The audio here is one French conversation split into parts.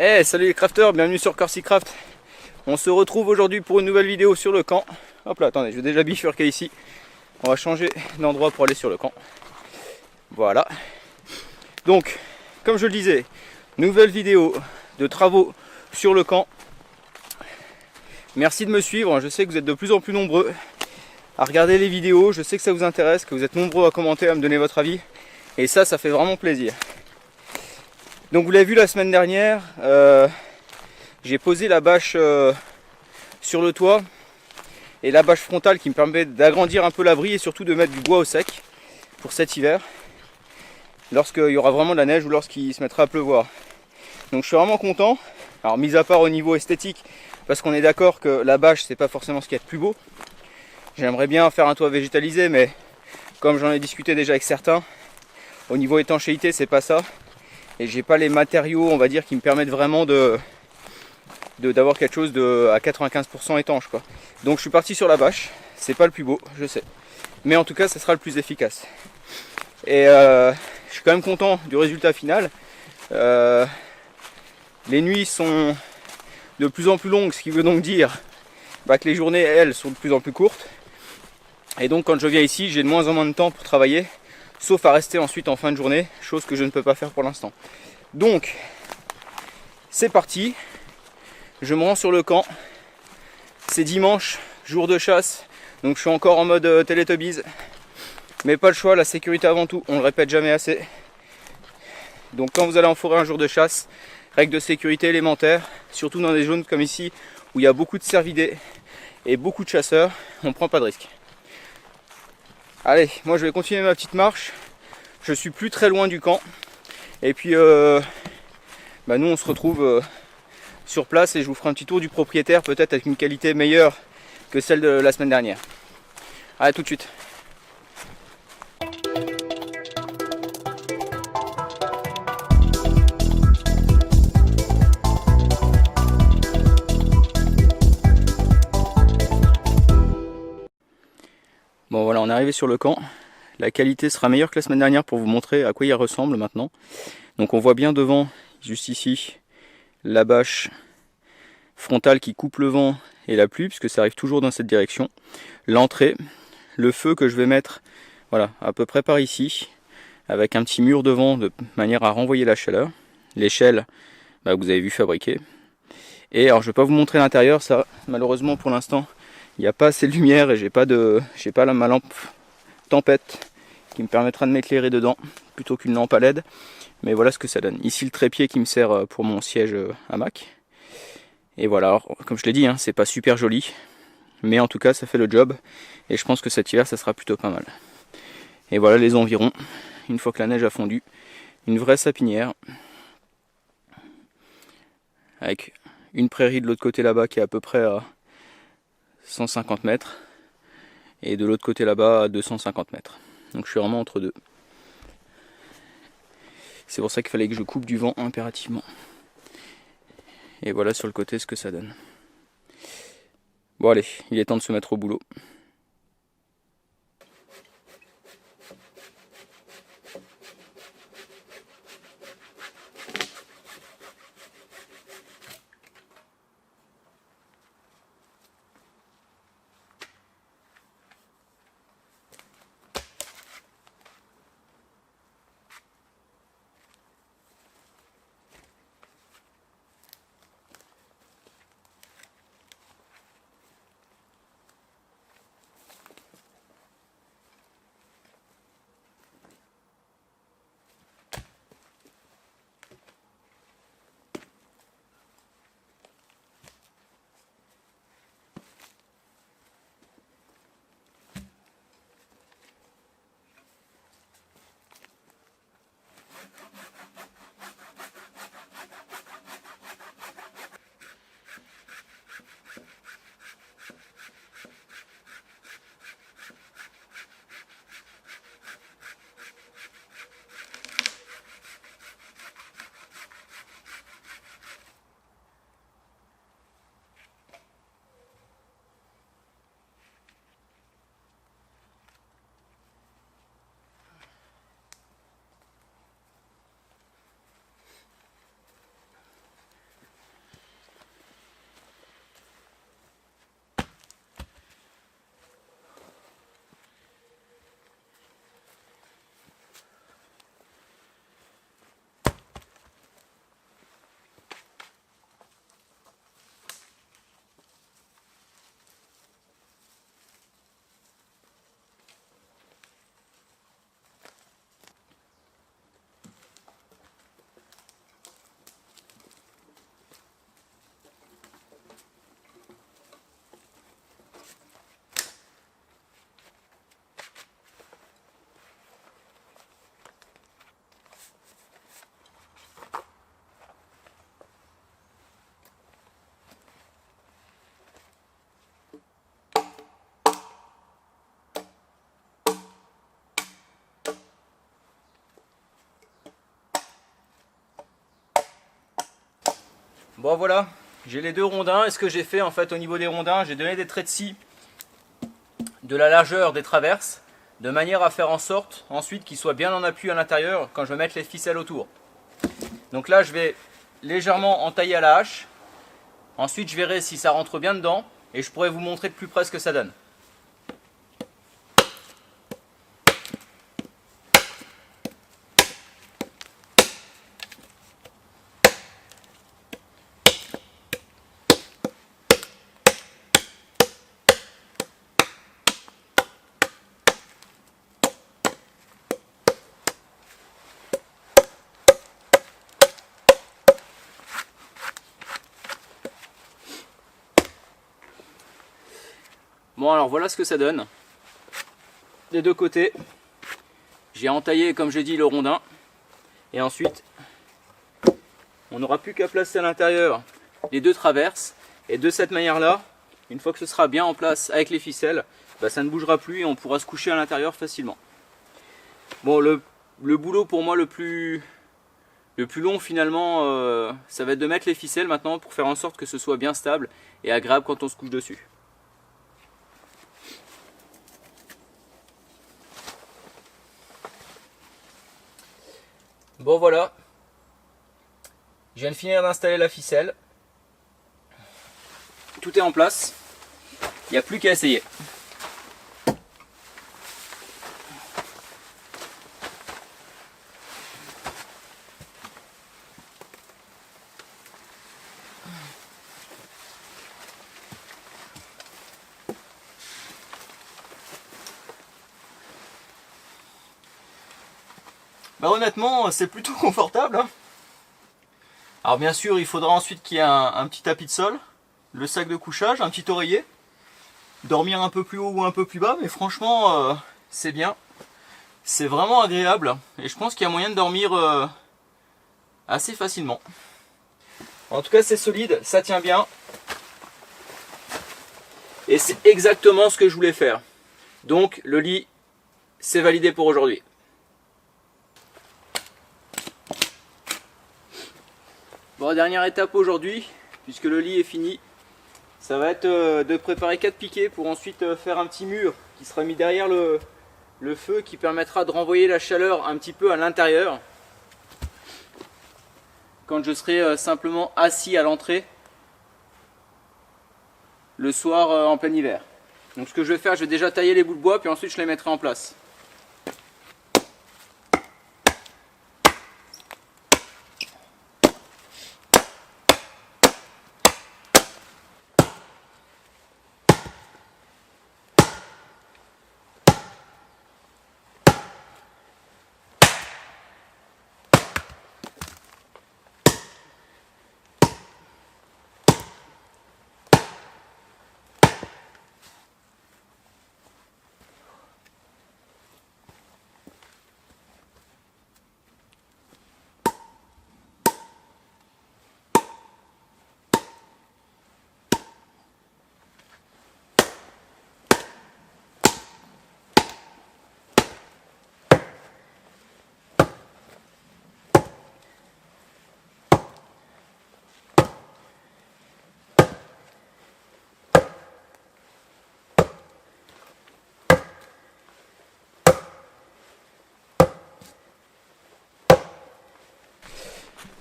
Hey, salut les crafters, bienvenue sur CorsiCraft. On se retrouve aujourd'hui pour une nouvelle vidéo sur le camp. Hop là, attendez, je vais déjà bifurquer ici. On va changer d'endroit pour aller sur le camp. Voilà. Donc, comme je le disais, nouvelle vidéo de travaux sur le camp. Merci de me suivre, je sais que vous êtes de plus en plus nombreux à regarder les vidéos. Je sais que ça vous intéresse, que vous êtes nombreux à commenter, à me donner votre avis. Et ça fait vraiment plaisir. Donc vous l'avez vu la semaine dernière, j'ai posé la bâche sur le toit et la bâche frontale qui me permet d'agrandir un peu l'abri et surtout de mettre du bois au sec pour cet hiver, lorsqu'il y aura vraiment de la neige ou lorsqu'il se mettra à pleuvoir. Donc je suis vraiment content. Alors mis à part au niveau esthétique, parce qu'on est d'accord que la bâche c'est pas forcément ce qu'il y a de plus beau. J'aimerais bien faire un toit végétalisé, mais comme j'en ai discuté déjà avec certains, au niveau étanchéité c'est pas ça. Et j'ai pas les matériaux, on va dire, qui me permettent vraiment d'avoir quelque chose à 95% étanche, quoi. Donc je suis parti sur la bâche. C'est pas le plus beau, je sais, mais en tout cas ça sera le plus efficace. Et je suis quand même content du résultat final. Les nuits sont de plus en plus longues, ce qui veut donc dire que les journées, elles, sont de plus en plus courtes. Et donc quand je viens ici, j'ai de moins en moins de temps pour travailler, sauf à rester ensuite en fin de journée, chose que je ne peux pas faire pour l'instant. Donc, c'est parti, je me rends sur le camp, c'est dimanche, jour de chasse, donc je suis encore en mode Teletubbies, mais pas le choix, la sécurité avant tout, on le répète jamais assez. Donc quand vous allez en forêt un jour de chasse, règles de sécurité élémentaires, surtout dans des zones comme ici, où il y a beaucoup de cervidés et beaucoup de chasseurs, on prend pas de risque. Allez, moi je vais continuer ma petite marche. Je suis plus très loin du camp. Et puis nous on se retrouve sur place et je vous ferai un petit tour du propriétaire, peut-être avec une qualité meilleure que celle de la semaine dernière. Allez, tout de suite. Bon voilà, on est arrivé sur le camp. La qualité sera meilleure que la semaine dernière pour vous montrer à quoi il ressemble maintenant. Donc on voit bien devant, juste ici, la bâche frontale qui coupe le vent et la pluie, puisque ça arrive toujours dans cette direction. L'entrée, le feu que je vais mettre, voilà, à peu près par ici, avec un petit mur devant de manière à renvoyer la chaleur. L'échelle, que vous avez vu fabriquer. Et alors je vais pas vous montrer l'intérieur, ça malheureusement pour l'instant il n'y a pas assez de lumière et j'ai pas ma lampe tempête qui me permettra de m'éclairer dedans plutôt qu'une lampe à LED. Mais voilà ce que ça donne. Ici le trépied qui me sert pour mon siège hamac. Et voilà, alors, comme je l'ai dit, c'est pas super joli, mais en tout cas ça fait le job. Et je pense que cet hiver ça sera plutôt pas mal. Et voilà les environs, une fois que la neige a fondu, une vraie sapinière. Avec une prairie de l'autre côté là-bas qui est à peu près à 150 mètres. Et de l'autre côté là-bas à 250 mètres. Donc je suis vraiment entre deux. C'est pour ça qu'il fallait que je coupe du vent impérativement. Et voilà sur le côté ce que ça donne. Bon allez, il est temps de se mettre au boulot. Bon voilà, j'ai les deux rondins et ce que j'ai fait en fait au niveau des rondins, j'ai donné des traits de scie de la largeur des traverses de manière à faire en sorte ensuite qu'ils soient bien en appui à l'intérieur quand je vais mettre les ficelles autour. Donc là je vais légèrement entailler à la hache, ensuite je verrai si ça rentre bien dedans et je pourrai vous montrer de plus près ce que ça donne. Bon alors voilà ce que ça donne. Des deux côtés, j'ai entaillé comme j'ai dit le rondin. Et ensuite, on n'aura plus qu'à placer à l'intérieur les deux traverses. Et de cette manière-là, une fois que ce sera bien en place avec les ficelles, bah, ça ne bougera plus et on pourra se coucher à l'intérieur facilement. Bon, le boulot pour moi le plus long finalement, ça va être de mettre les ficelles maintenant pour faire en sorte que ce soit bien stable et agréable quand on se couche dessus. Bon voilà, je viens de finir d'installer la ficelle, tout est en place, il n'y a plus qu'à essayer. Bah honnêtement, c'est plutôt confortable, hein. Alors bien sûr, il faudra ensuite qu'il y ait un petit tapis de sol, le sac de couchage, un petit oreiller, dormir un peu plus haut ou un peu plus bas, mais franchement, c'est bien. C'est vraiment agréable et je pense qu'il y a moyen de dormir assez facilement. En tout cas, c'est solide, ça tient bien. Et c'est exactement ce que je voulais faire. Donc le lit, c'est validé pour aujourd'hui. Bon, dernière étape aujourd'hui, puisque le lit est fini, ça va être de préparer 4 piquets pour ensuite faire un petit mur qui sera mis derrière le feu, qui permettra de renvoyer la chaleur un petit peu à l'intérieur quand je serai simplement assis à l'entrée le soir en plein hiver. Donc ce que je vais faire, je vais déjà tailler les bouts de bois puis ensuite je les mettrai en place.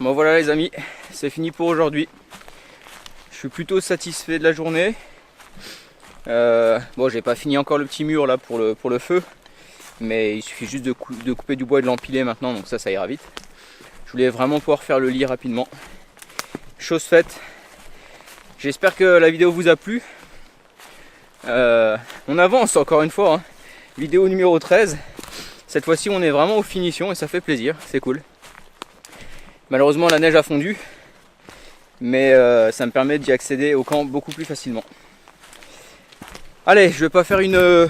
Bon voilà les amis, c'est fini pour aujourd'hui. Je suis plutôt satisfait de la journée. Bon, j'ai pas fini encore le petit mur là pour le feu, mais il suffit juste de couper du bois et de l'empiler maintenant, donc ça ira vite. Je voulais vraiment pouvoir faire le lit rapidement. Chose faite. J'espère que la vidéo vous a plu. On avance encore une fois, hein. Vidéo numéro 13. Cette fois-ci on est vraiment aux finitions et ça fait plaisir, c'est cool. Malheureusement la neige a fondu, mais ça me permet d'y accéder au camp beaucoup plus facilement. Allez, je vais pas faire une...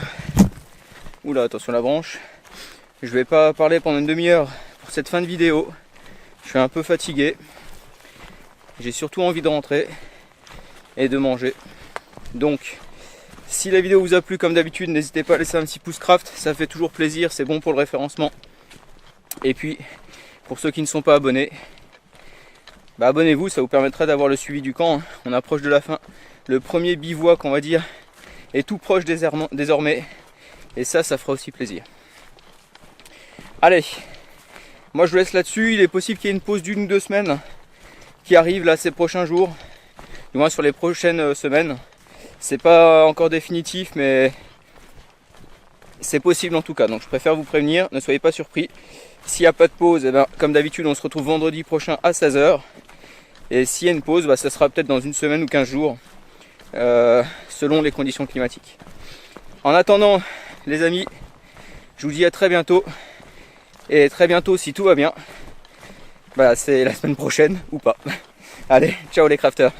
Oula, attention la branche. Je vais pas parler pendant une demi-heure pour cette fin de vidéo. Je suis un peu fatigué. J'ai surtout envie de rentrer et de manger. Donc, si la vidéo vous a plu, comme d'habitude, n'hésitez pas à laisser un petit pouce craft. Ça fait toujours plaisir, c'est bon pour le référencement. Et puis, pour ceux qui ne sont pas abonnés, bah abonnez-vous, ça vous permettra d'avoir le suivi du camp. On approche de la fin. Le premier bivouac, on va dire, est tout proche désormais. Et ça fera aussi plaisir. Allez, moi je vous laisse là-dessus. Il est possible qu'il y ait une pause d'1 ou 2 semaines qui arrive là ces prochains jours. Du moins sur les prochaines semaines. C'est pas encore définitif, mais c'est possible en tout cas. Donc je préfère vous prévenir, ne soyez pas surpris. S'il n'y a pas de pause, eh ben, comme d'habitude, on se retrouve vendredi prochain à 16 h. Et s'il y a une pause, bah, ça sera peut-être dans 1 semaine ou 15 jours, selon les conditions climatiques. En attendant, les amis, je vous dis à très bientôt. Et très bientôt, si tout va bien, bah, c'est la semaine prochaine ou pas. Allez, ciao les crafters.